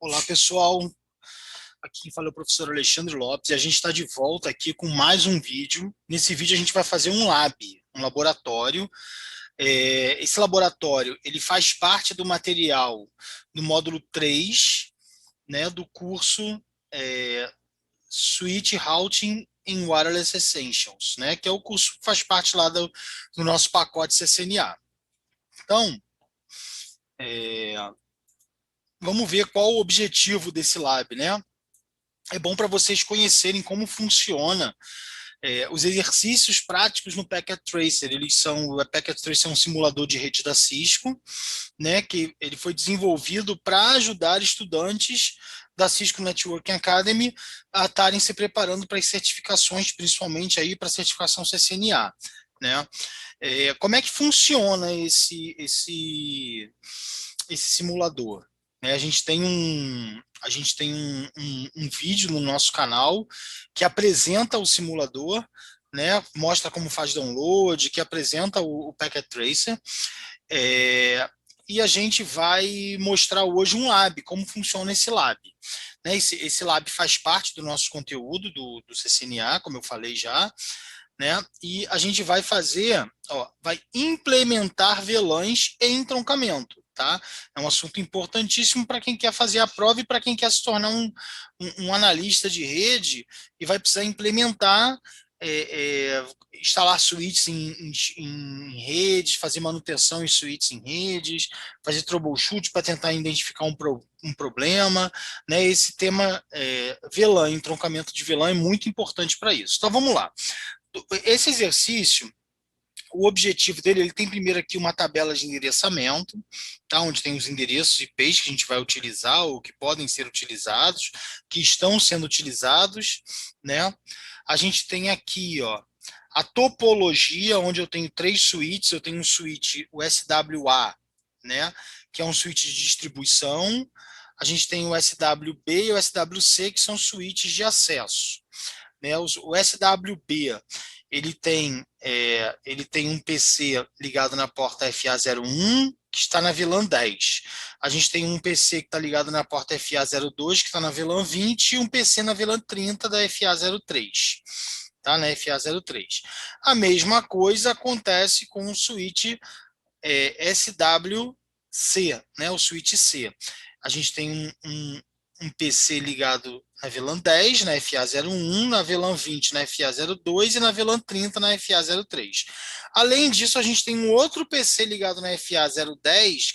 Olá, pessoal. Aqui quem fala é o professor Alexandre Lopes e a gente está de volta aqui com mais um vídeo. Nesse vídeo a gente vai fazer um lab, um laboratório. Esse laboratório ele faz parte do material do módulo 3, né, do curso Switch Routing in Wireless Essentials, né, que é o curso que faz parte lá do nosso pacote CCNA. Então, é, vamos ver qual o objetivo desse lab, né? É bom para vocês conhecerem como funciona os exercícios práticos no Packet Tracer. O Packet Tracer é um simulador de rede da Cisco, né, que ele foi desenvolvido para ajudar estudantes da Cisco Networking Academy a estarem se preparando para as certificações, principalmente aí para a certificação CCNA, né? Como é que funciona esse simulador? A gente tem um vídeo no nosso canal que apresenta o simulador, né, mostra como faz download, que apresenta o Packet Tracer, e a gente vai mostrar hoje um lab, como funciona esse lab. Né, esse lab faz parte do nosso conteúdo do CCNA, como eu falei já, né? E a gente vai fazer, vai implementar VLANs em entroncamento, tá? É um assunto importantíssimo para quem quer fazer a prova e para quem quer se tornar um analista de rede e vai precisar implementar, instalar switches em redes, fazer manutenção em switches em redes, fazer troubleshoot para tentar identificar um problema, né? Esse tema VLAN, entroncamento de VLAN é muito importante para isso. Então vamos lá. Esse exercício, o objetivo dele, ele tem primeiro aqui uma tabela de endereçamento, tá? Onde tem os endereços IPs que a gente vai utilizar ou que podem ser utilizados, que estão sendo utilizados, né? A gente tem aqui, a topologia, onde eu tenho 3 switches. Eu tenho um switch, o SWA, né? Que é um switch de distribuição. A gente tem o SWB e o SWC, que são switches de acesso. Né? O SWB ele tem um PC ligado na porta FA01 que está na VLAN 10. A gente tem um PC que está ligado na porta FA02 que está na VLAN 20 e um PC na VLAN 30 da FA03. Tá, na FA03. A mesma coisa acontece com o switch SWC, né, o switch C. A gente tem um PC ligado na VLAN 10, na FA01, na VLAN 20, na FA02 e na VLAN 30, na FA03. Além disso, a gente tem um outro PC ligado na FA010,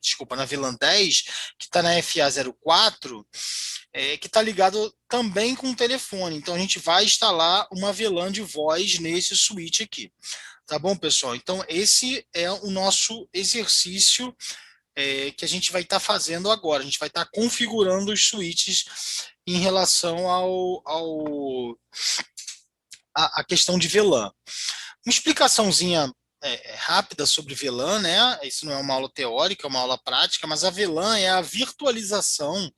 desculpa, na VLAN 10, que está na FA04, que está ligado também com o telefone. Então, a gente vai instalar uma VLAN de voz nesse switch aqui. Tá bom, pessoal? Então, esse é o nosso exercício que a gente vai estar fazendo agora. A gente vai estar configurando os switches em relação à questão de VLAN. Uma explicaçãozinha rápida sobre VLAN, né? Isso não é uma aula teórica, é uma aula prática, mas a VLAN é a virtualização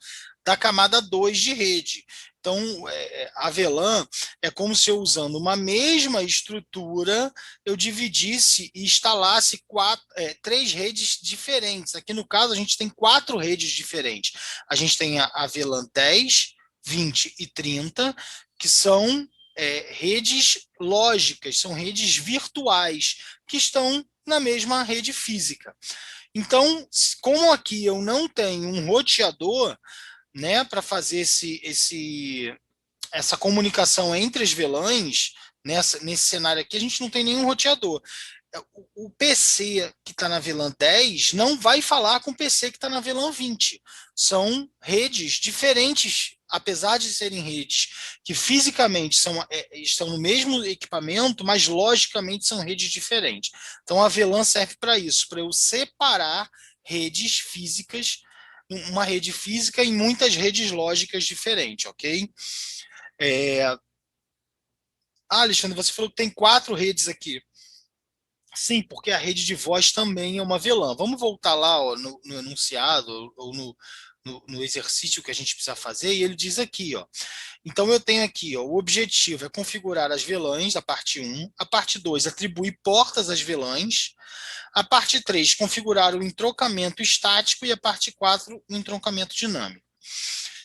da camada 2 de rede. Então, a VLAN é como se eu, usando uma mesma estrutura, eu dividisse e instalasse 3 redes diferentes. Aqui no caso, a gente tem 4 redes diferentes. A gente tem a VLAN 10, 20 e 30, que são redes lógicas, são redes virtuais, que estão na mesma rede física. Então, como aqui eu não tenho um roteador, né, para fazer essa comunicação entre as VLANs, nesse cenário aqui, a gente não tem nenhum roteador. O PC que está na VLAN 10 não vai falar com o PC que está na VLAN 20. São redes diferentes, apesar de serem redes que fisicamente estão no mesmo equipamento, mas logicamente são redes diferentes. Então a VLAN serve para isso, para eu separar redes físicas, uma rede física em muitas redes lógicas diferentes, ok? Alexandre, você falou que tem 4 redes aqui. Sim, porque a rede de voz também é uma VLAN. Vamos voltar lá, ó, no enunciado ou no exercício que a gente precisa fazer, e ele diz aqui, ó. Então eu tenho aqui, ó, o objetivo é configurar as VLANs, a parte um, a parte 2, atribuir portas às VLANs, a parte 3, configurar o entroncamento estático, e a parte 4, o entroncamento dinâmico.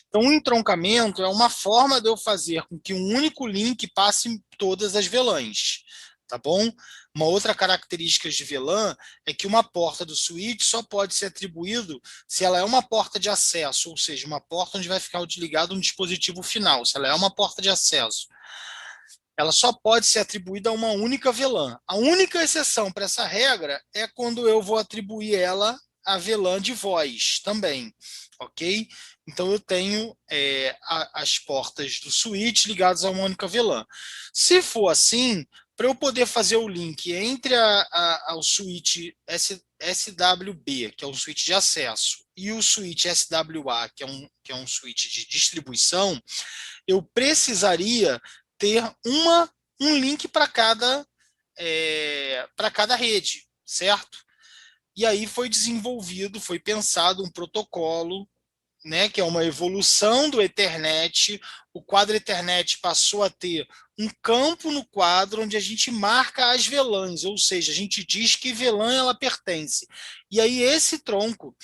Então, o entroncamento é uma forma de eu fazer com que um único link passe em todas as VLANs, tá bom? Uma outra característica de VLAN é que uma porta do switch só pode ser atribuído se ela é uma porta de acesso, ou seja, uma porta onde vai ficar ligado um dispositivo final. Se ela é uma porta de acesso, ela só pode ser atribuída a uma única VLAN. A única exceção para essa regra é quando eu vou atribuir ela a VLAN de voz também, ok? Então eu tenho as portas do switch ligadas a uma única VLAN. Se for assim, para eu poder fazer o link entre o switch SWB, que é um switch de acesso, e o switch SWA, que é um switch de distribuição, eu precisaria ter um link para cada rede, certo? E aí foi desenvolvido, foi pensado um protocolo, né, que é uma evolução do Ethernet. O quadro Ethernet passou a ter um campo no quadro onde a gente marca as VLANs, ou seja, a gente diz que VLAN ela pertence. E aí esse tronco,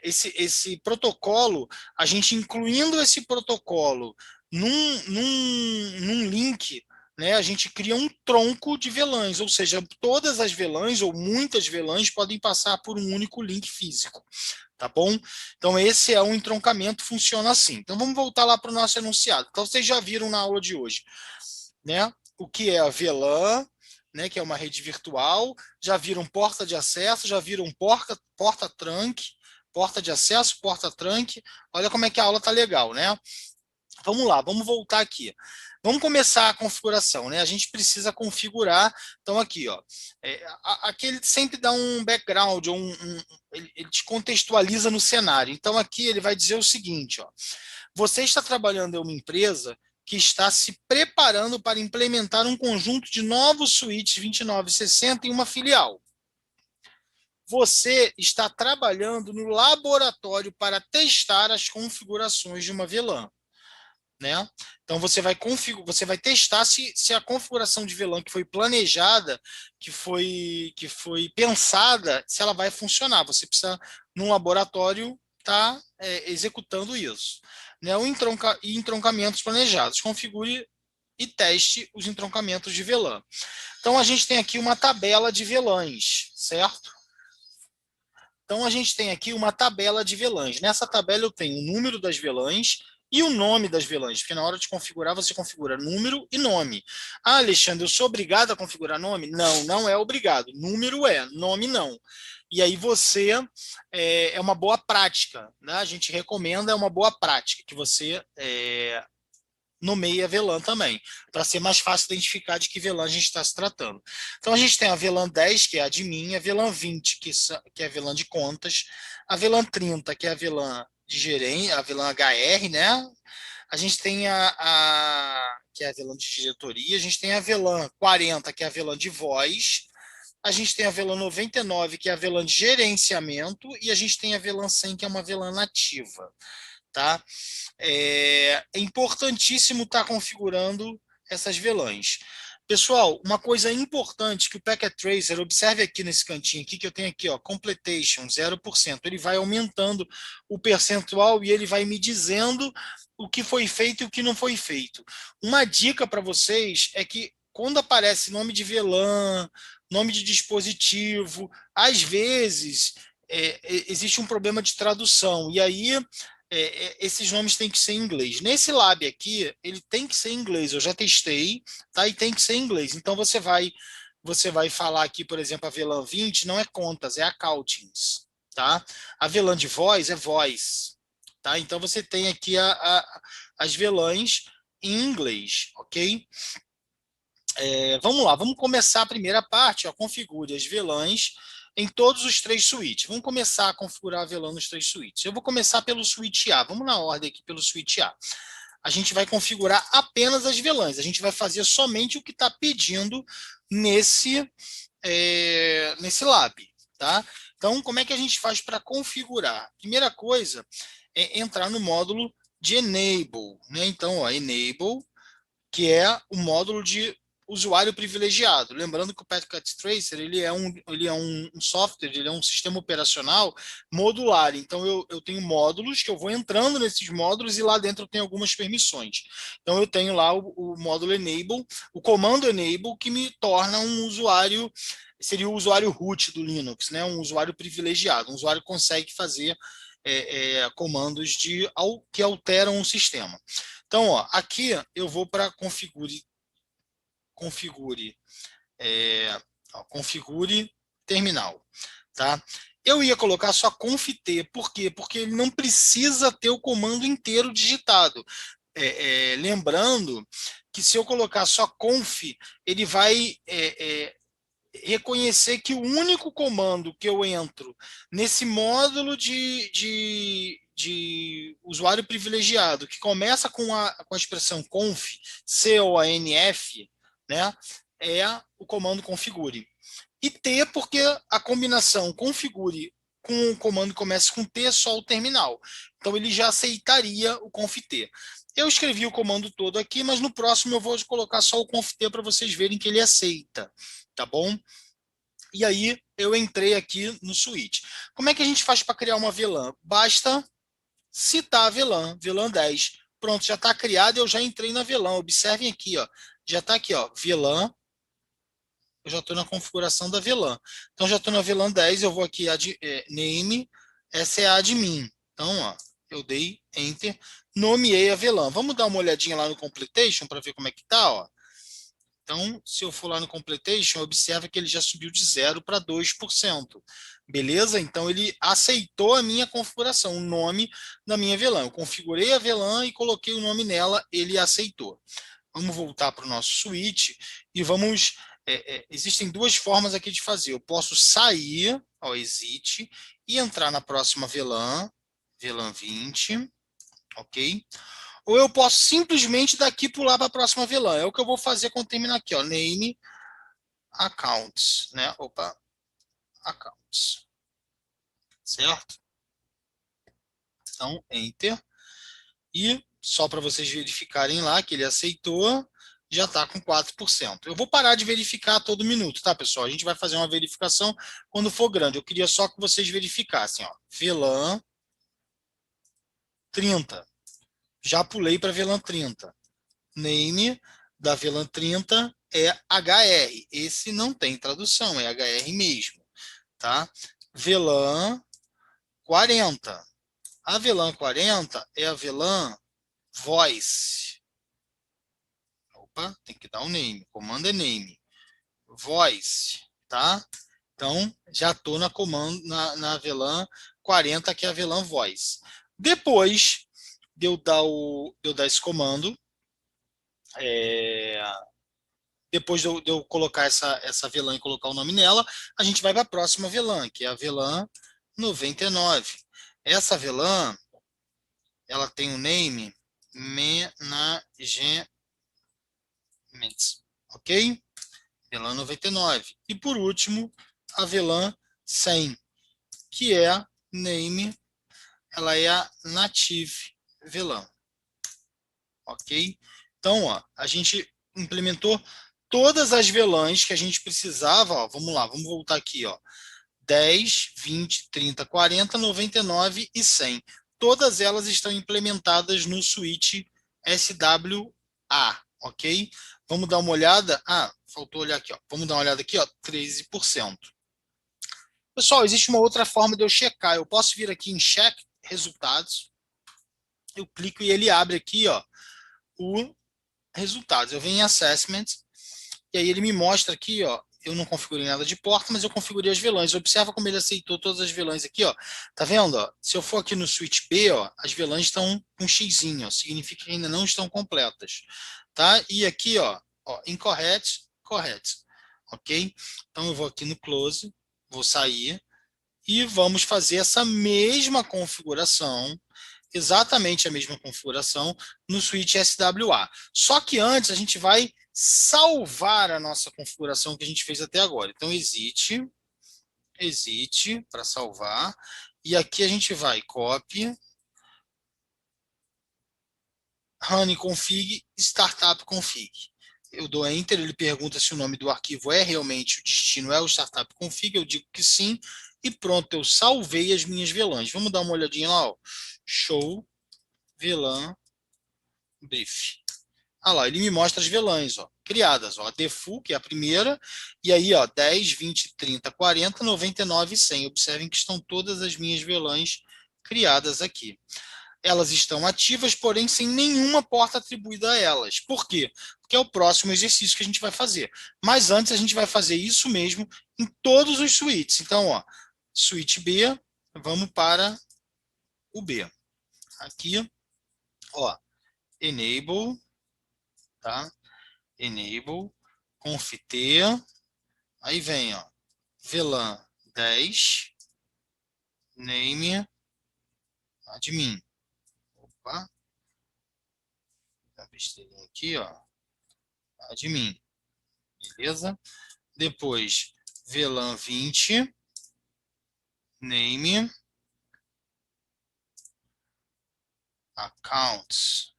esse protocolo, a gente incluindo esse protocolo num link, né, a gente cria um tronco de VLANs, ou seja, todas as VLANs ou muitas VLANs podem passar por um único link físico. Tá bom? Então, esse é um entroncamento, funciona assim. Então, vamos voltar lá para o nosso enunciado. Então, vocês já viram na aula de hoje, né? O que é a VLAN, né? Que é uma rede virtual, já viram porta de acesso, já viram porta-trunk, porta de acesso, porta-trunk. Olha como é que a aula tá legal, né? Vamos lá, vamos voltar aqui. Vamos começar a configuração, né? A gente precisa configurar. Então, aqui, ó, aqui ele sempre dá um background, ele te contextualiza no cenário. Então, aqui ele vai dizer o seguinte: ó, você está trabalhando em uma empresa que está se preparando para implementar um conjunto de novos switches 2960 em uma filial. Você está trabalhando no laboratório para testar as configurações de uma VLAN. Né? Então você vai testar se a configuração de VLAN que foi planejada, que foi pensada, se ela vai funcionar. Você precisa, num laboratório, estar executando isso. Né? E entroncamentos planejados. Configure e teste os entroncamentos de VLAN. Então a gente tem aqui uma tabela de VLANs, certo? Então a gente tem aqui uma tabela de VLANs. Nessa tabela eu tenho o número das VLANs e o nome das VLANs, porque na hora de configurar você configura número e nome. Ah, Alexandre, eu sou obrigado a configurar nome? Não, não é obrigado. Número é, nome não. E aí você é uma boa prática, né? A gente recomenda, é uma boa prática que você nomeia VLAN também, para ser mais fácil identificar de que VLAN a gente está se tratando. Então a gente tem a VLAN 10, que é a de mim, a VLAN 20, que é a VLAN de contas, a VLAN 30, que é a VLAN de gerente, a VLAN HR, né? A gente tem que é a VLAN de diretoria, a gente tem a VLAN 40, que é a VLAN de voz, a gente tem a VLAN 99, que é a VLAN de gerenciamento, e a gente tem a VLAN 100, que é uma VLAN nativa. Tá? É importantíssimo estar configurando essas VLANs. Pessoal, uma coisa importante que o Packet Tracer, observe aqui nesse cantinho aqui, que eu tenho aqui, ó, completion, 0%. Ele vai aumentando o percentual e ele vai me dizendo o que foi feito e o que não foi feito. Uma dica para vocês é que quando aparece nome de VLAN, nome de dispositivo, às vezes existe um problema de tradução. E aí esses nomes têm que ser em inglês. Nesse lab aqui, ele tem que ser em inglês. Eu já testei, tá? E tem que ser em inglês. Então você vai falar aqui, por exemplo, a VLAN 20 não é contas, é accountings, tá? A VLAN de voz é voice, tá? Então você tem aqui as VLANs em inglês, ok? Vamos lá, vamos começar a primeira parte, ó, configure as VLANs em todos os três switches. Vamos começar a configurar a VLAN nos três switches. Eu vou começar pelo switch A. Vamos na ordem aqui pelo switch A. A gente vai configurar apenas as VLANs. A gente vai fazer somente o que está pedindo nesse lab, tá? Então, como é que a gente faz para configurar? Primeira coisa é entrar no módulo de Enable, né? Então, ó, Enable, que é o módulo de usuário privilegiado. Lembrando que o Packet Tracer ele é um software, ele é um sistema operacional modular. Então, eu tenho módulos que eu vou entrando nesses módulos e lá dentro eu tenho algumas permissões. Então, eu tenho lá o módulo Enable, o comando Enable, que me torna um usuário, seria o usuário root do Linux, né? Um usuário privilegiado. Um usuário que consegue fazer comandos que alteram o sistema. Então, ó, aqui eu vou para configure, configure terminal, tá? Eu ia colocar só conft, por quê? Porque ele não precisa ter o comando inteiro digitado. Lembrando que se eu colocar só conf, ele vai reconhecer que o único comando que eu entro nesse módulo de usuário privilegiado, que começa com a expressão conf, C-O-N-F, né, é o comando configure. E T, porque a combinação configure com o comando que começa com T é só o terminal. Então ele já aceitaria o conft. Eu escrevi o comando todo aqui, mas no próximo eu vou colocar só o conft para vocês verem que ele aceita, tá bom? E aí eu entrei aqui no switch. Como é que a gente faz para criar uma VLAN? Basta citar a VLAN, VLAN 10. Pronto, já está criado, eu já entrei na VLAN. Observem aqui, ó, já está aqui, ó, VLAN. Eu já estou na configuração da VLAN. Então já estou na VLAN 10, eu vou aqui name, essa é a admin. Então, ó, eu dei enter, nomeei a VLAN. Vamos dar uma olhadinha lá no completation para ver como é que tá, ó. Então, se eu for lá no completation, observa que ele já subiu de 0 para 2%. Beleza? Então, ele aceitou a minha configuração, o nome da minha VLAN. Eu configurei a VLAN e coloquei o nome nela, ele aceitou. Vamos voltar para o nosso switch e vamos... existem duas formas aqui de fazer. Eu posso sair, ó, exit, e entrar na próxima VLAN, VLAN 20, ok? Ou eu posso simplesmente daqui pular para a próxima VLAN. É o que eu vou fazer quando terminar aqui, ó, name accounts, né? Opa, accounts, certo? Então, enter. E só para vocês verificarem lá que ele aceitou, já está com 4%. Eu vou parar de verificar a todo minuto, tá, pessoal? A gente vai fazer uma verificação quando for grande. Eu queria só que vocês verificassem, ó, VLAN 30. Já pulei para VLAN 30. Name da VLAN 30 é HR. Esse não tem tradução, é HR mesmo, tá? VLAN 40. A VLAN 40 é a VLAN voice. Opa, tem que dar um name. Comando é name. Voice, tá? Então, já estou na comando na VLAN 40, que é a VLAN voice. Depois de eu dar esse comando, depois de eu colocar essa VLAN e colocar o nome nela, a gente vai para a próxima VLAN, que é a VLAN 99. Essa VLAN, ela tem o name Management, ok? VLAN 99. E por último, a VLAN 100, que é name, ela é a Native VLAN, ok? Então, ó, a gente implementou todas as VLANs que a gente precisava, ó, vamos lá, vamos voltar aqui, ó, 10, 20, 30, 40, 99 e 100. Todas elas estão implementadas no switch SWA, ok? Vamos dar uma olhada. Ah, faltou olhar aqui, ó. Vamos dar uma olhada aqui, ó, 13%. Pessoal, existe uma outra forma de eu checar. Eu posso vir aqui em check resultados. Eu clico e ele abre aqui, ó, o resultados. Eu venho em assessment e aí ele me mostra aqui, ó, eu não configurei nada de porta, mas eu configurei as VLANs. Observa como ele aceitou todas as VLANs aqui, ó. Tá vendo, ó? Se eu for aqui no switch B, ó, as VLANs estão com xzinho, ó, significa que ainda não estão completas, tá? E aqui, ó, incorrect, correct, ok? Então eu vou aqui no close, vou sair e vamos fazer essa mesma configuração, exatamente a mesma configuração no switch SWA. Só que antes a gente vai salvar a nossa configuração que a gente fez até agora. Então, exit para salvar. E aqui a gente vai copy, run config, startup config. Eu dou enter, ele pergunta se o nome do arquivo é realmente o destino, é o startup config, eu digo que sim, e pronto, eu salvei as minhas VLANs. Vamos dar uma olhadinha lá, ó. Show VLAN brief. Ah lá, ele me mostra as VLANs, ó, criadas, ó, a default, que é a primeira, e aí, ó, 10, 20, 30, 40, 99 e 100. Observem que estão todas as minhas VLANs criadas aqui. Elas estão ativas, porém sem nenhuma porta atribuída a elas. Por quê? Porque é o próximo exercício que a gente vai fazer. Mas antes a gente vai fazer isso mesmo em todos os switches. Então, ó, switch B, vamos para o B. Aqui, ó, enable, tá? Enable, conf T, aí vem, ó, VLAN 10, name, admin. Opa, tá besteirinha aqui, ó, admin, beleza? Depois, VLAN 20, name, accounts.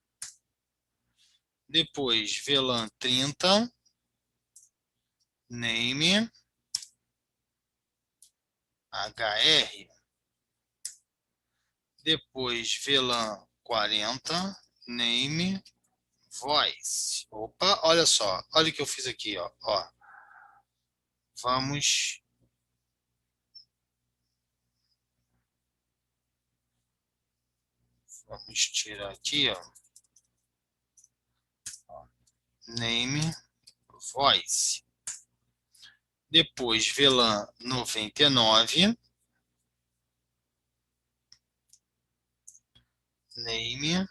Depois, VLAN 30, name, HR. Depois, VLAN 40, name, voice. Opa, olha só, olha o que eu fiz aqui, ó. Vamos tirar aqui, ó. Name, voice. Depois, VLAN 99, name,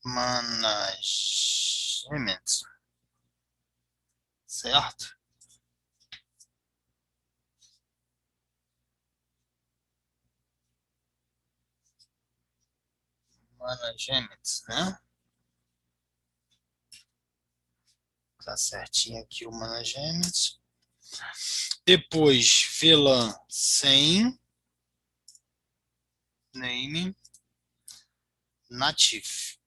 management, certo? Management, né? Tá certinho aqui o management. Depois, VLAN 100, name, native.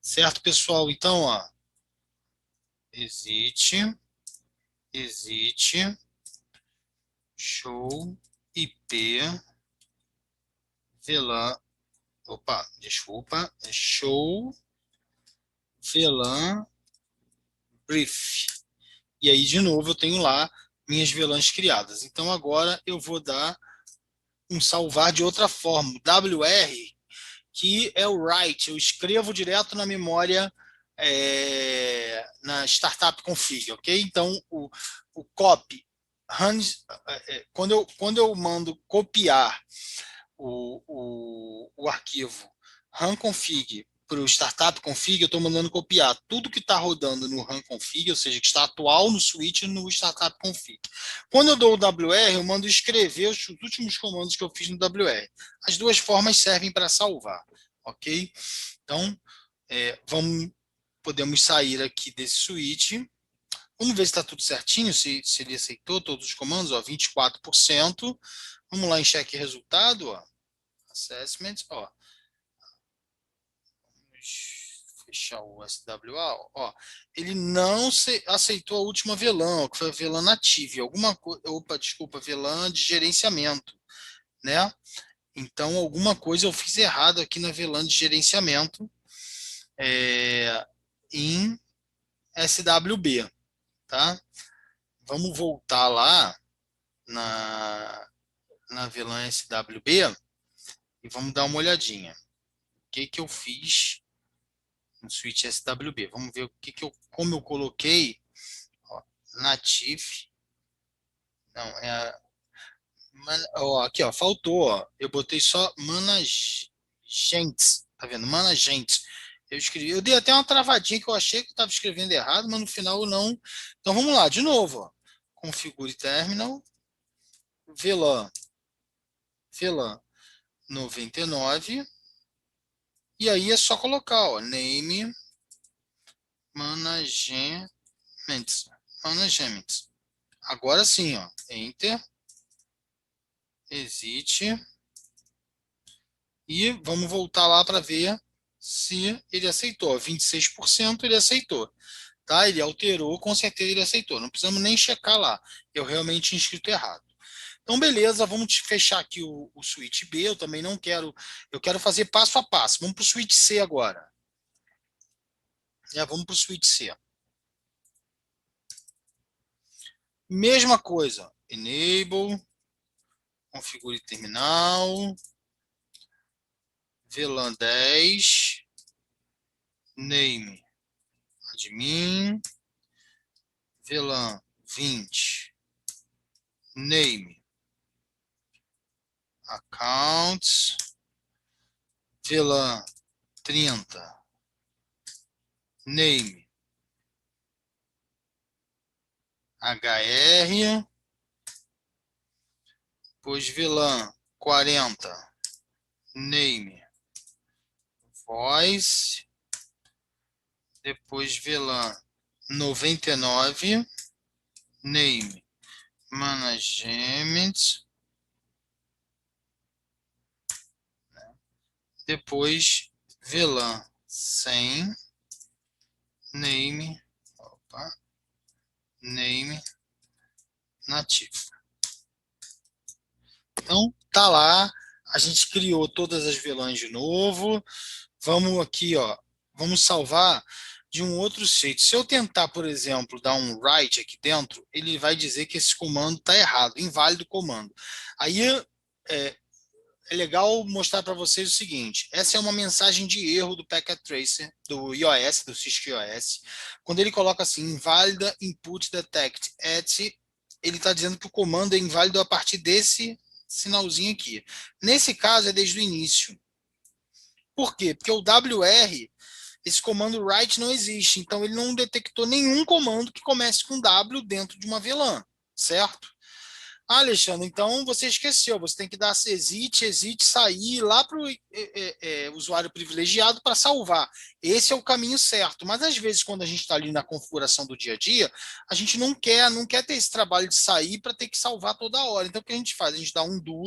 Certo, pessoal? Então, ó, exit, show, IP, VLAN, opa, desculpa, show, VLAN, brief. E aí, de novo, eu tenho lá minhas VLANs criadas. Então, agora eu vou dar um salvar de outra forma. WR, que é o write, eu escrevo direto na memória, na startup config, ok? Então, o copy, quando eu mando copiar o arquivo runconfig para o startup config, eu estou mandando copiar tudo que está rodando no runconfig, ou seja, que está atual no switch no startup config. Quando eu dou o WR, eu mando escrever os últimos comandos que eu fiz no WR. As duas formas servem para salvar, ok? Então, podemos sair aqui desse switch. Vamos ver se está tudo certinho, se ele aceitou todos os comandos, ó, 24%. Vamos lá em cheque resultado, ó. Assessment, ó. Vamos fechar o SWA, ó. Ele não aceitou a última VLAN, que foi a VLAN native, alguma coisa, opa, desculpa, VLAN de gerenciamento, né? Então, alguma coisa eu fiz errado aqui na VLAN de gerenciamento em SWB, tá? Vamos voltar lá na VLAN SWB e vamos dar uma olhadinha. O que que eu fiz no switch SWB? Vamos ver como eu coloquei, ó, native. Não, ó, aqui, ó, faltou, ó. Eu botei só managentes, tá vendo? Managentes. Eu dei até uma travadinha que eu achei que eu estava escrevendo errado, mas no final eu não. Então vamos lá, de novo, ó. Configure terminal, VLAN 99, E aí é só colocar, ó, name management. Management. Agora sim, ó, enter, exit, e vamos voltar lá para ver se ele aceitou. 26% ele aceitou. Tá? Ele alterou, com certeza ele aceitou. Não precisamos nem checar lá. Eu realmente tinha escrito errado. Então, beleza, vamos fechar aqui o switch B. Eu também não quero. Eu quero fazer passo a passo. Vamos para o switch C agora. Vamos para o switch C. Mesma coisa. Enable. Configure terminal. VLAN 10. Name. Admin. VLAN 20. Name. Accounts. VLAN 30. Name. HR. Depois VLAN 40. Name. Voice. Depois VLAN 99. Name. Management. Depois VLAN 100. Name. Opa. Name. Nativo. Então, tá lá. A gente criou todas as VLANs de novo. Vamos aqui, ó. Vamos salvar de um outro jeito. Se eu tentar, por exemplo, dar um write aqui dentro, ele vai dizer que esse comando está errado, inválido o comando. Aí é, é legal mostrar para vocês o seguinte: essa é uma mensagem de erro do Packet Tracer, do iOS, do Cisco iOS. Quando ele coloca assim, inválida input detect at, ele está dizendo que o comando é inválido a partir desse sinalzinho aqui. Nesse caso, é desde o início. Por quê? Porque o WR, esse comando write não existe, então ele não detectou nenhum comando que comece com W dentro de uma VLAN, certo? Ah, Alexandre, então você esqueceu, você tem que dar exit, sair lá para o usuário privilegiado para salvar. Esse é o caminho certo, mas às vezes quando a gente está ali na configuração do dia a dia, a gente não quer ter esse trabalho de sair para ter que salvar toda hora. Então o que a gente faz? A gente dá um do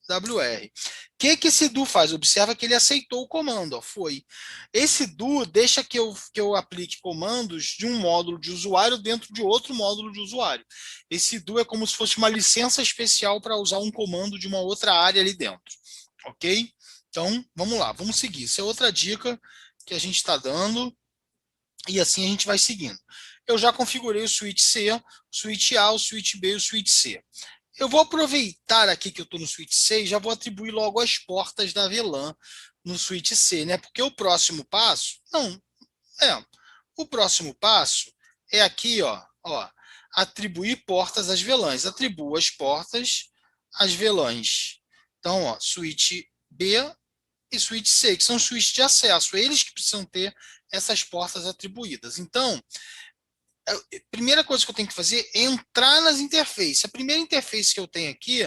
WR. O que esse do faz? Observa que ele aceitou o comando, ó, foi. Esse do deixa que eu aplique comandos de um módulo de usuário dentro de outro módulo de usuário. Esse do é como se fosse uma licença especial para usar um comando de uma outra área ali dentro, ok? Então, vamos lá, vamos seguir. Isso é outra dica que a gente está dando e assim a gente vai seguindo. Eu já configurei o switch C, o switch A, o switch B e o switch C. Eu vou aproveitar aqui que eu estou no switch C e já vou atribuir logo as portas da VLAN no switch C, né? Porque o próximo passo, não, o próximo passo é aqui, ó, atribuir portas às VLANs. Atribuo as portas às VLANs. Então, ó, switch B e switch C, que são switches de acesso. Eles que precisam ter essas portas atribuídas. Então, a primeira coisa que eu tenho que fazer é entrar nas interfaces. A primeira interface que eu tenho aqui,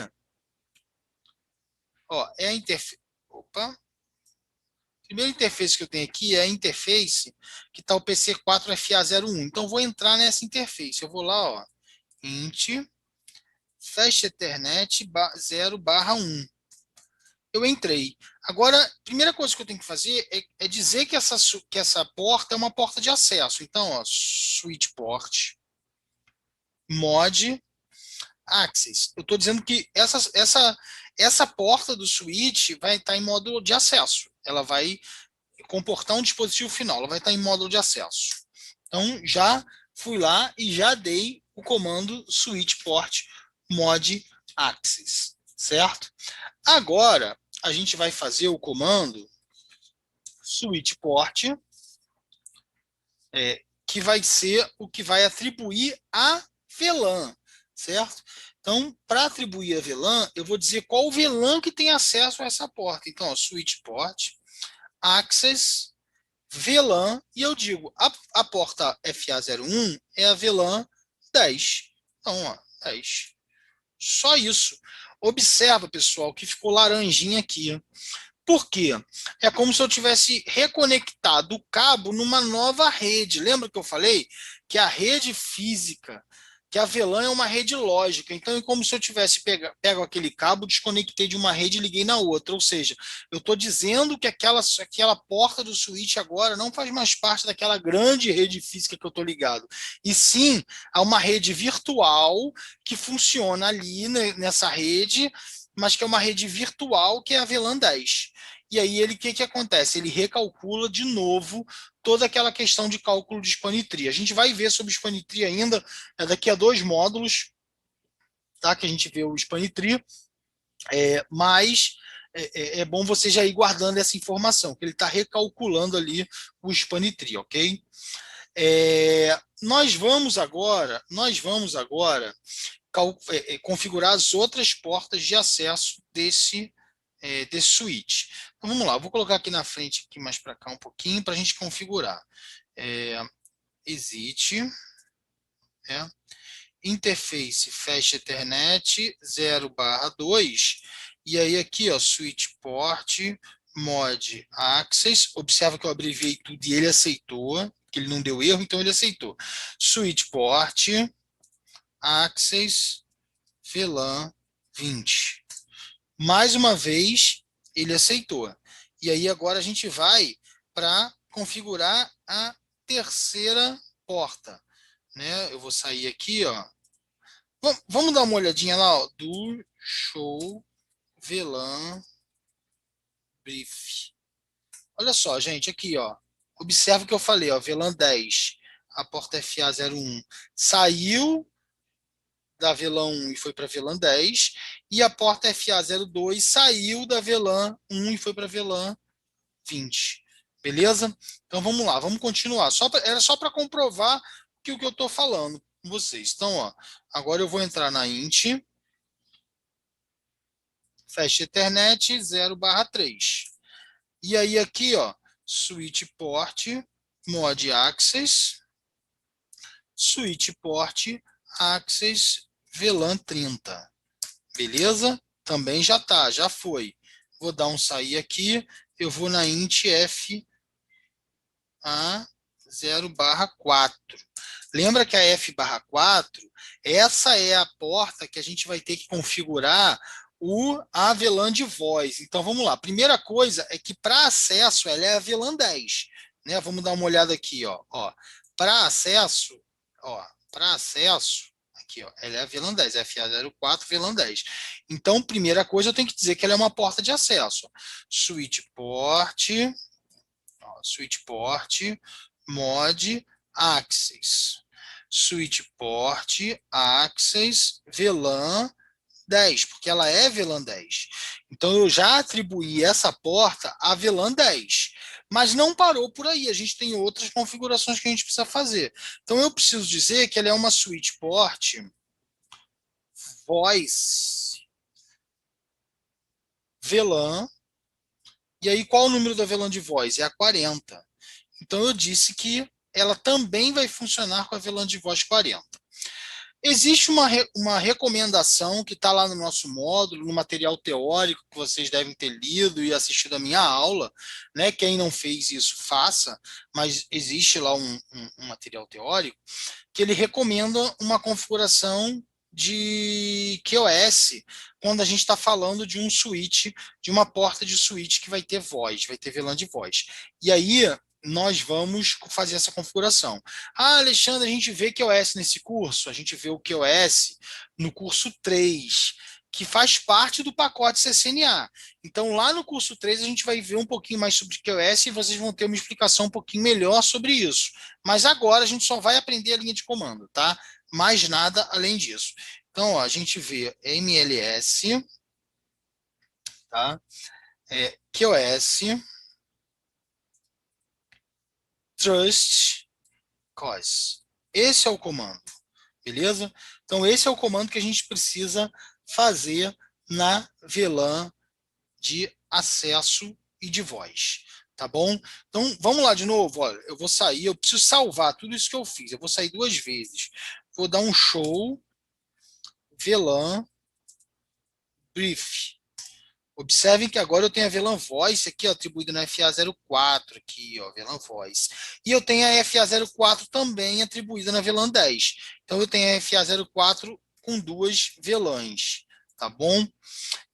ó, é a interface. Opa! A primeira interface que eu tenho aqui é a interface que está o PC4FA01. Então, vou entrar nessa interface. Eu vou lá, ó, int fast ethernet 0/1. Eu entrei. Agora, a primeira coisa que eu tenho que fazer é dizer que essa porta é uma porta de acesso. Então, ó, switch port mod access. Eu estou dizendo que essa porta do switch vai estar em módulo de acesso. Ela vai comportar um dispositivo final. Ela vai estar em módulo de acesso. Então, já fui lá e já dei o comando switch port mod access, certo? Agora, a gente vai fazer o comando switch port, que vai ser o que vai atribuir a VLAN, certo? Então, para atribuir a VLAN, eu vou dizer qual VLAN que tem acesso a essa porta. Então, ó, switch port, access, VLAN, e eu digo, a porta FA01 é a VLAN 10. Então, ó, 10. Só isso. Observa, pessoal, que ficou laranjinha aqui. Por quê? É como se eu tivesse reconectado o cabo numa nova rede. Lembra que eu falei que a rede física, que a VLAN é uma rede lógica. Então é como se eu tivesse pego aquele cabo, desconectei de uma rede e liguei na outra. Ou seja, eu estou dizendo que aquela porta do switch agora não faz mais parte daquela grande rede física que eu estou ligado. E sim, há uma rede virtual que funciona ali nessa rede, mas que é uma rede virtual, que é a VLAN 10. E aí ele, o que que acontece? Ele recalcula de novo toda aquela questão de cálculo de spanitria. A gente vai ver sobre spanitria ainda daqui a 2 módulos, tá? Que a gente vê o spanitria, mas é bom você já ir guardando essa informação, que ele está recalculando ali o spanitria, ok? Nós vamos agora configurar as outras portas de acesso desse switch. Então vamos lá, eu vou colocar aqui na frente, aqui mais para cá um pouquinho, para a gente configurar. Exit, interface Fast Ethernet 0/2, e aí aqui, ó, switch port, mod access. Observa que eu abreviei tudo e ele aceitou, que ele não deu erro, então ele aceitou. Switch port, access, VLAN 20. Mais uma vez, ele aceitou. E aí agora a gente vai para configurar a terceira porta, né? Eu vou sair aqui, ó. Vamos dar uma olhadinha lá, ó, do show VLAN brief. Olha só, gente, aqui, ó. Observa o que eu falei, ó, VLAN 10, a porta FA01 saiu da VLAN 1 e foi para a VLAN 10, e a porta FA02 saiu da VLAN 1 e foi para a VLAN 20. Beleza? Então vamos lá, vamos continuar. Era só para comprovar que o que eu estou falando com vocês. Então, ó, agora eu vou entrar na int, Fast Ethernet 0/3. E aí aqui, ó, switch port, mod access, switch port, access VLAN 30. Beleza? Também já tá, já foi. Vou dar um sair aqui, eu vou na int f a 0/4. Lembra que a f/4, essa é a porta que a gente vai ter que configurar a VLAN de voz. Então vamos lá. Primeira coisa é que para acesso ela é a VLAN 10, né? Vamos dar uma olhada aqui, ó. Para acesso, para acesso aqui, ó, ela é a VLAN 10, FA04 VLAN 10. Então, primeira coisa, eu tenho que dizer que ela é uma porta de acesso. Switch port, switch port, mod access. Switch port, access, VLAN 10, porque ela é VLAN 10. Então eu já atribuí essa porta a VLAN 10. Mas não parou por aí, a gente tem outras configurações que a gente precisa fazer. Então eu preciso dizer que ela é uma switch port voice VLAN. E aí qual o número da VLAN de voz? É a 40. Então eu disse que ela também vai funcionar com a VLAN de voz 40. Existe uma recomendação que está lá no nosso módulo, no material teórico que vocês devem ter lido e assistido a minha aula, né? Quem não fez isso, faça, mas existe lá um material teórico que ele recomenda uma configuração de QoS quando a gente está falando de um switch, de uma porta de switch que vai ter voz, vai ter VLAN de voz. E aí nós vamos fazer essa configuração. Ah, Alexandre, a gente vê QoS nesse curso? A gente vê o QoS no curso 3, que faz parte do pacote CCNA. Então, lá no curso 3, a gente vai ver um pouquinho mais sobre QoS e vocês vão ter uma explicação um pouquinho melhor sobre isso. Mas agora a gente só vai aprender a linha de comando, tá? Mais nada além disso. Então, ó, a gente vê MLS, tá? QoS, trust, cos. Esse é o comando, beleza? Então, esse é o comando que a gente precisa fazer na VLAN de acesso e de voz, tá bom? Então, vamos lá de novo, olha, eu vou sair, eu preciso salvar tudo isso que eu fiz, eu vou sair 2 vezes. Vou dar um show VLAN brief. Observem que agora eu tenho a VLAN Voice aqui, ó, atribuída na FA04, aqui, ó, VLAN Voice. E eu tenho a FA04 também atribuída na VLAN 10. Então eu tenho a FA04 com duas VLANs, tá bom?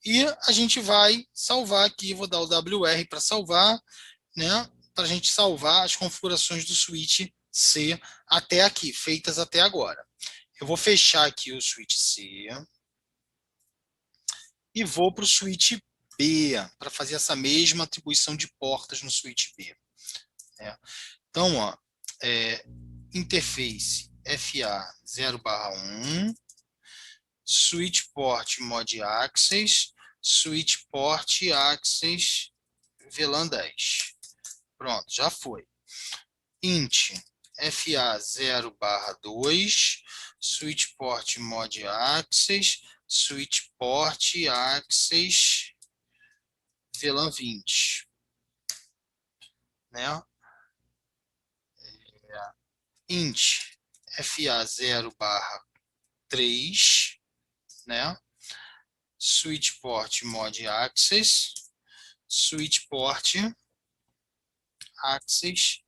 E a gente vai salvar aqui, vou dar o WR para salvar, né? Para a gente salvar as configurações do switch C até aqui, feitas até agora. Eu vou fechar aqui o switch C e vou para o switch B, para fazer essa mesma atribuição de portas no switch B. Né? Então, ó, interface FA 0/1, switch port mod access, switch port access VLAN 10. Pronto, já foi. Int FA 0/2, switch port mod access, switch port access VLAN 20, né? Int FA 0/3, né? Switch port mod access, switch port access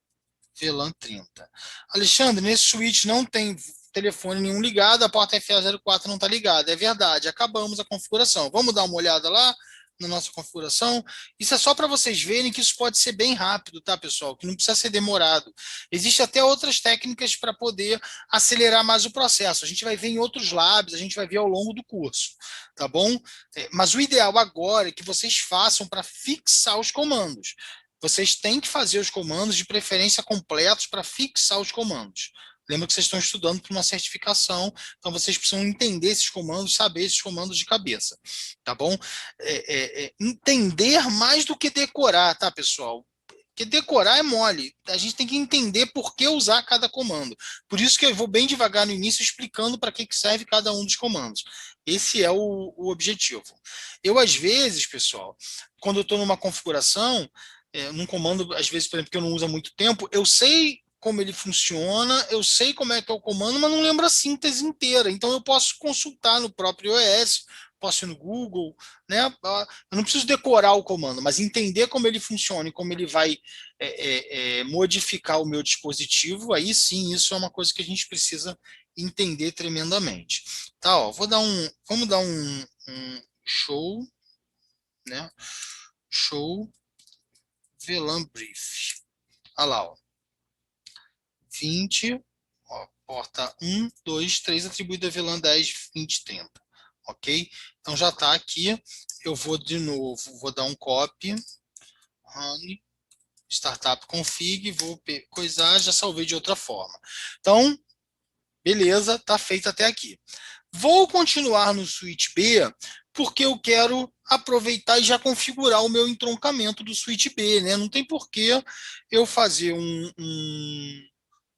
VLAN 30. Alexandre, nesse switch não tem telefone nenhum ligado, a porta FA04 não está ligada. É verdade, acabamos a configuração. Vamos dar uma olhada lá na nossa configuração. Isso é só para vocês verem que isso pode ser bem rápido, tá, pessoal? Que não precisa ser demorado. Existem até outras técnicas para poder acelerar mais o processo. A gente vai ver em outros labs, a gente vai ver ao longo do curso, tá bom? Mas o ideal agora é que vocês façam para fixar os comandos. Vocês têm que fazer os comandos, de preferência completos, para fixar os comandos. Lembra que vocês estão estudando para uma certificação, então vocês precisam entender esses comandos, saber esses comandos de cabeça, tá bom? Entender mais do que decorar, tá, pessoal? Porque decorar é mole. A gente tem que entender por que usar cada comando. Por isso que eu vou bem devagar no início, explicando para que serve cada um dos comandos. Esse é o objetivo. Eu, às vezes, pessoal, quando eu estou numa configuração, num comando, às vezes, por exemplo, que eu não uso há muito tempo, eu sei como ele funciona, eu sei como é que é o comando, mas não lembro a síntese inteira. Então eu posso consultar no próprio iOS, posso ir no Google, né? Eu não preciso decorar o comando, mas entender como ele funciona e como ele vai modificar o meu dispositivo, aí sim, isso é uma coisa que a gente precisa entender tremendamente. Tá, ó, vamos dar um show, né? Show VLAN brief. Olha lá, ó. 20, ó, porta 1, 2, 3, atribuída a VLAN 10, 20, 30. Ok? Então já está aqui. Eu vou de novo, vou dar um copy, run, startup config, vou coisar, já salvei de outra forma. Então, beleza, está feito até aqui. Vou continuar no switch B, porque eu quero aproveitar e já configurar o meu entroncamento do switch B, né? Não tem por que eu fazer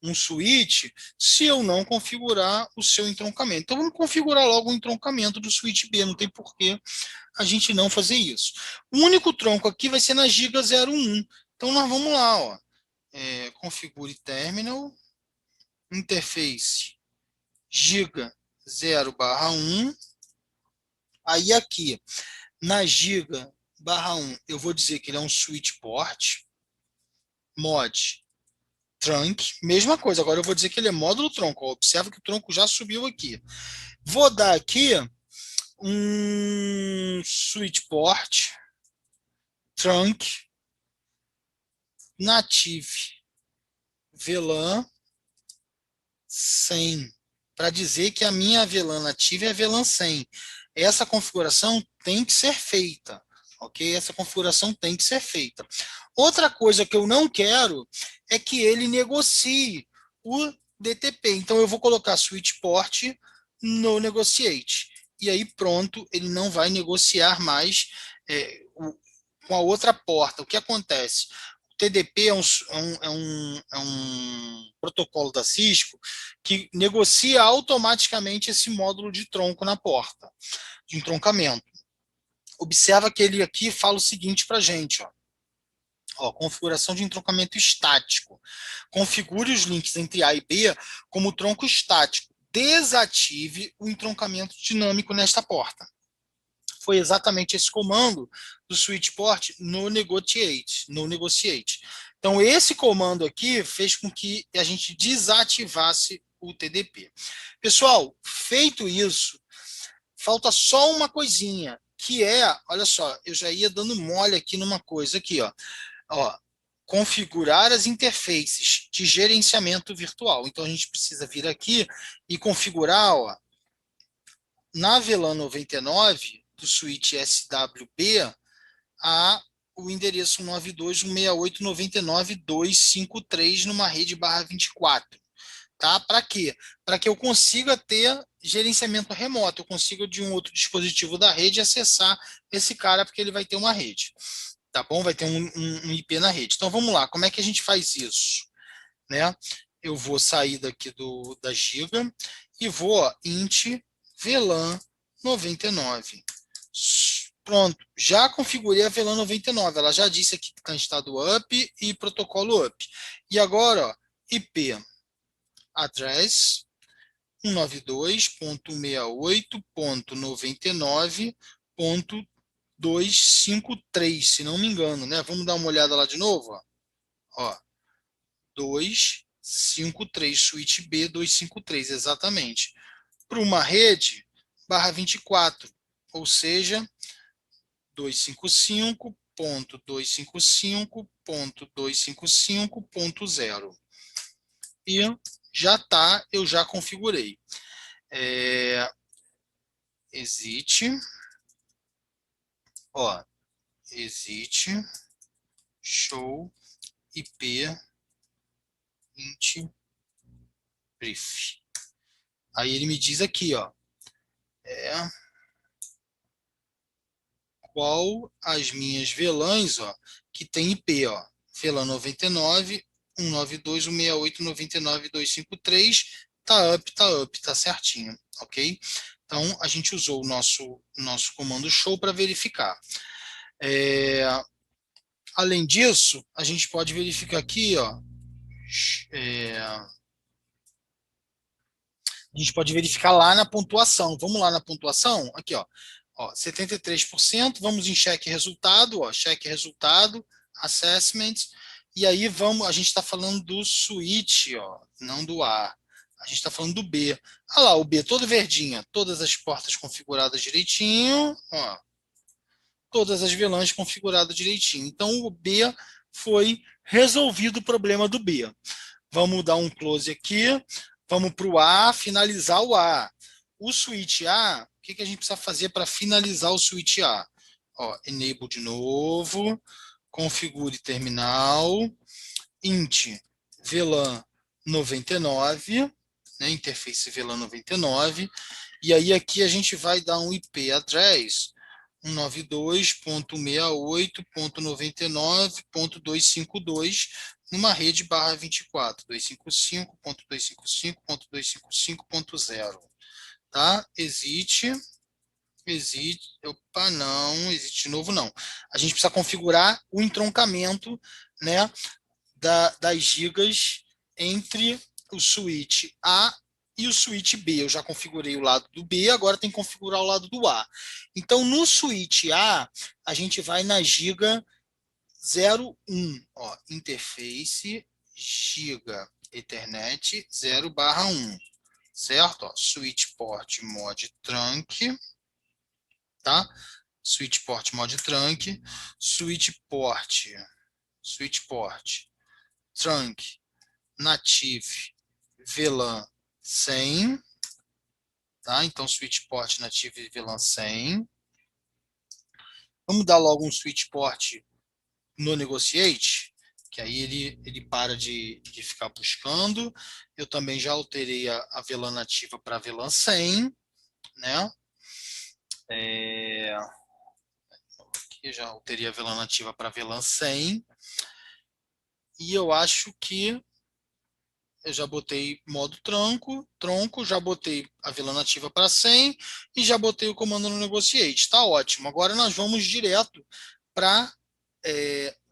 um switch se eu não configurar o seu entroncamento. Então vamos configurar logo o entroncamento do switch B, não tem por que a gente não fazer isso. O único tronco aqui vai ser na Giga 01. Então nós vamos lá, ó. Configure terminal, interface Giga 0/1. Aí aqui, na Giga /1, eu vou dizer que ele é um switch port, mod trunk, mesma coisa. Agora eu vou dizer que ele é módulo tronco. Observa que o tronco já subiu aqui. Vou dar aqui um switch port trunk native VLAN 100, para dizer que a minha VLAN nativa é a VLAN 100. Essa configuração tem que ser feita, ok? Essa configuração tem que ser feita. Outra coisa que eu não quero é que ele negocie o DTP. Então eu vou colocar switch port no negotiate. E aí pronto, ele não vai negociar mais com a outra porta. O que acontece? TDP é um protocolo da Cisco que negocia automaticamente esse módulo de tronco na porta, de entroncamento. Observa que ele aqui fala o seguinte para a gente, ó, configuração de entroncamento estático. Configure os links entre A e B como tronco estático. Desative o entroncamento dinâmico nesta porta. foi exatamente esse comando do switch port no negotiate. Então, esse comando aqui fez com que a gente desativasse o TDP. Pessoal, feito isso, falta só uma coisinha, que é, olha só, eu já ia dando mole aqui numa coisa aqui, ó, configurar as interfaces de gerenciamento virtual. Então, a gente precisa vir aqui e configurar, ó, na VLAN 99 do switch SWB, o endereço 192.168.99.253 numa rede /24. Tá? Para quê? Para que eu consiga ter gerenciamento remoto, eu consiga de um outro dispositivo da rede acessar esse cara, porque ele vai ter uma rede. Tá bom? Vai ter um IP na rede. Então vamos lá, como é que a gente faz isso? Né? Eu vou sair daqui da Giga e vou, ó, int VLAN 99. Pronto, já configurei a VLAN 99. Ela já disse aqui que está em estado up e protocolo up. E agora, ó, IP address 192.168.99.253, se não me engano, né? Vamos dar uma olhada lá de novo, ó. 253, switch B 253, exatamente. Para uma rede /24, ou seja, 255.255.255.0. E já está, eu já configurei. Exit, ó, exit, show, IP, int, brief. Aí ele me diz aqui, ó, qual as minhas VLANs, ó, que tem IP, ó, VLAN 99, 192.168.99.253, tá up, tá certinho, ok? Então, a gente usou o nosso comando show para verificar. Além disso, a gente pode verificar aqui, ó, a gente pode verificar lá na pontuação. Vamos lá na pontuação? Aqui, ó, 73%. Vamos em cheque resultado, ó, cheque resultado, assessment. E aí a gente está falando do switch, ó, não do A. A gente está falando do B. Olha lá, o B todo verdinho, todas as portas configuradas direitinho, ó, todas as VLANs configuradas direitinho. Então, o B foi resolvido o problema do B. Vamos dar um close aqui. Vamos para o A, finalizar o A. O switch A, o que a gente precisa fazer para finalizar o switch A? Ó, enable de novo, configure terminal, int VLAN 99, né, interface VLAN 99, e aí aqui a gente vai dar um IP address 192.168.99.252 numa rede /24, 255.255.255.0, tá? Exit, opa, não, exit de novo não. A gente precisa configurar o entroncamento, né, das gigas entre o switch A e o switch B. Eu já configurei o lado do B, agora tem que configurar o lado do A. Então, no switch A, a gente vai na giga 01, ó, interface giga Ethernet 0/1, certo? Ó, switch port mod trunk, tá? Switch port mod trunk, switch port trunk native VLAN 100, tá? Então switch port native VLAN 100. Vamos dar logo um switch port no negotiate, que aí ele para de ficar buscando. Eu também já alterei a VLAN nativa para VLAN 100, né? Aqui já alterei a VLAN nativa para VLAN 100. E eu acho que eu já botei modo tronco, já botei a VLAN nativa para 100 e já botei o comando no negotiate. Está ótimo. Agora nós vamos direto para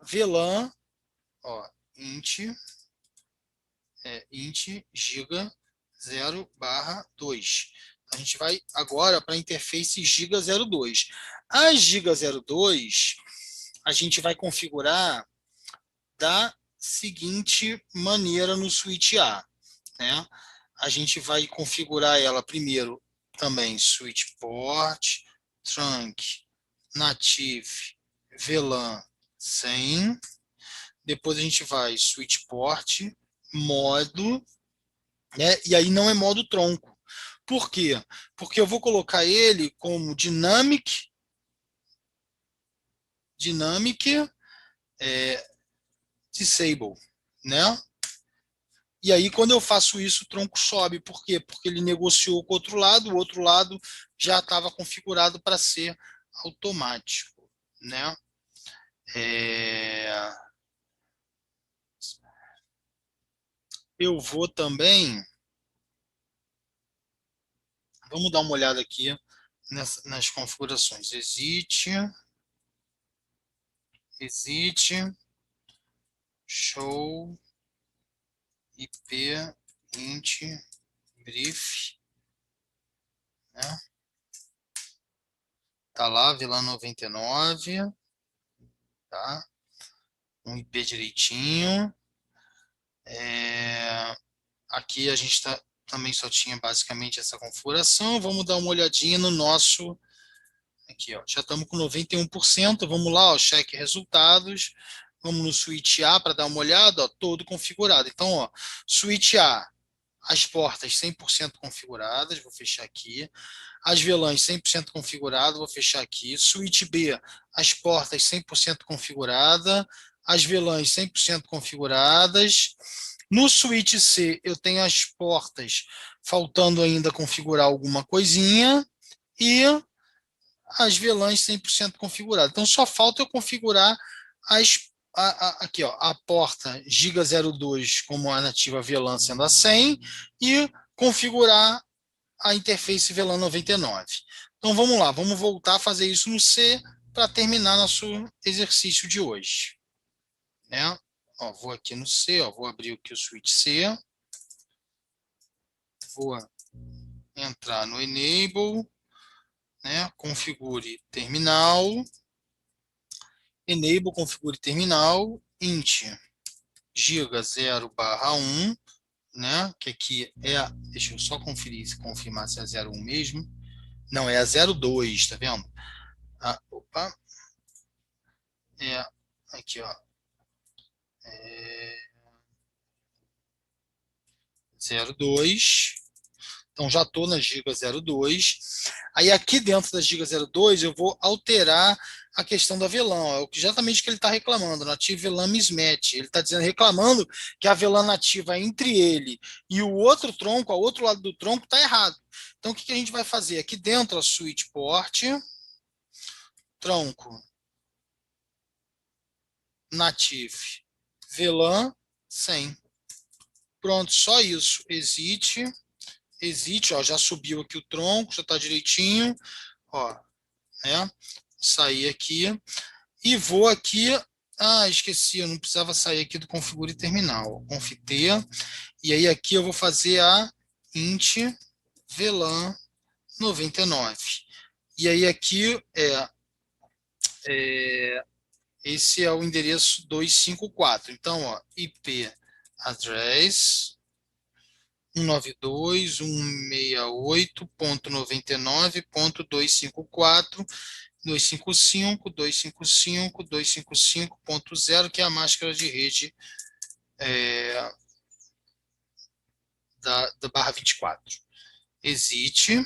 VLAN, ó, int giga 0/2. A gente vai agora para a interface giga 02. A giga 02, a gente vai configurar da seguinte maneira no switch A, né? A gente vai configurar ela primeiro também switch port, trunk, native, VLAN 100. Depois a gente vai switch port, modo, né? E aí não é modo tronco. Por quê? Porque eu vou colocar ele como dynamic disable, né? E aí, quando eu faço isso, o tronco sobe. Por quê? Porque ele negociou com o outro lado já estava configurado para ser automático, né? Eu vou também, vamos dar uma olhada aqui nas configurações. Exit, show, IP, int, brief, né? Tá lá, VLAN 99, tá? Um IP direitinho. Aqui a gente também só tinha basicamente essa configuração. Vamos dar uma olhadinha no nosso. Aqui, ó, já estamos com 91%. Vamos lá, ó, cheque resultados. Vamos no switch A para dar uma olhada, ó, todo configurado. Então, ó, switch A, as portas 100% configuradas, vou fechar aqui. As VLANs 100% configuradas, vou fechar aqui. Switch B, as portas 100% configuradas. As VLANs 100% configuradas. No switch C, eu tenho as portas faltando ainda configurar alguma coisinha. E as VLANs 100% configuradas. Então, só falta eu configurar aqui, ó, a porta Giga 02 como a nativa VLAN sendo a 100 e configurar a interface VLAN 99. Então, vamos lá, vamos voltar a fazer isso no C para terminar nosso exercício de hoje, né? Ó, vou aqui no C, ó, vou abrir aqui o switch C, vou entrar no Enable, né? Configure terminal, Enable, configure terminal, int giga 0/1, né? Que aqui é, deixa eu só conferir, confirmar se é 01 mesmo. Não, é a 02, tá vendo? Opa, aqui, ó, 02. Então já estou na giga 02. Aí aqui dentro da giga 02 eu vou alterar a questão da VLAN. É exatamente o que ele está reclamando, native VLAN mismatch. Ele está dizendo, reclamando que a VLAN nativa entre ele e o outro tronco, ao outro lado do tronco, está errado. Então o que a gente vai fazer? Aqui dentro, a switch port, tronco, native, VLAN 100. Pronto, só isso. Exit, ó, já subiu aqui o tronco, já está direitinho, ó, né? Sair aqui e vou aqui. Esqueci, eu não precisava sair aqui do configure terminal. Conf T, e aí aqui eu vou fazer a int VLAN 99. E aí aqui esse é o endereço 254. Então, ó, IP address 192.168.99.254, 255.255.255.0, que é a máscara de rede da barra 24. Exit,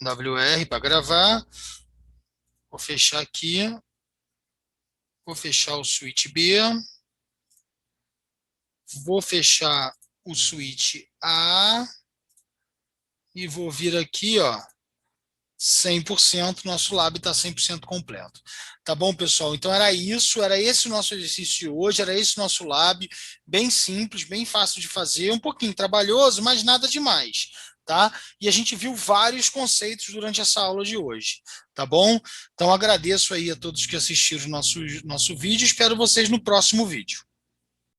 WR para gravar. Vou fechar aqui. Vou fechar o switch B. Vou fechar o switch A. E vou vir aqui, ó, 100%, nosso lab está 100% completo. Tá bom, pessoal? Então era isso, era esse o nosso exercício de hoje, era esse o nosso lab, bem simples, bem fácil de fazer, um pouquinho trabalhoso, mas nada demais, tá? E a gente viu vários conceitos durante essa aula de hoje, tá bom? Então agradeço aí a todos que assistiram o nosso vídeo, espero vocês no próximo vídeo.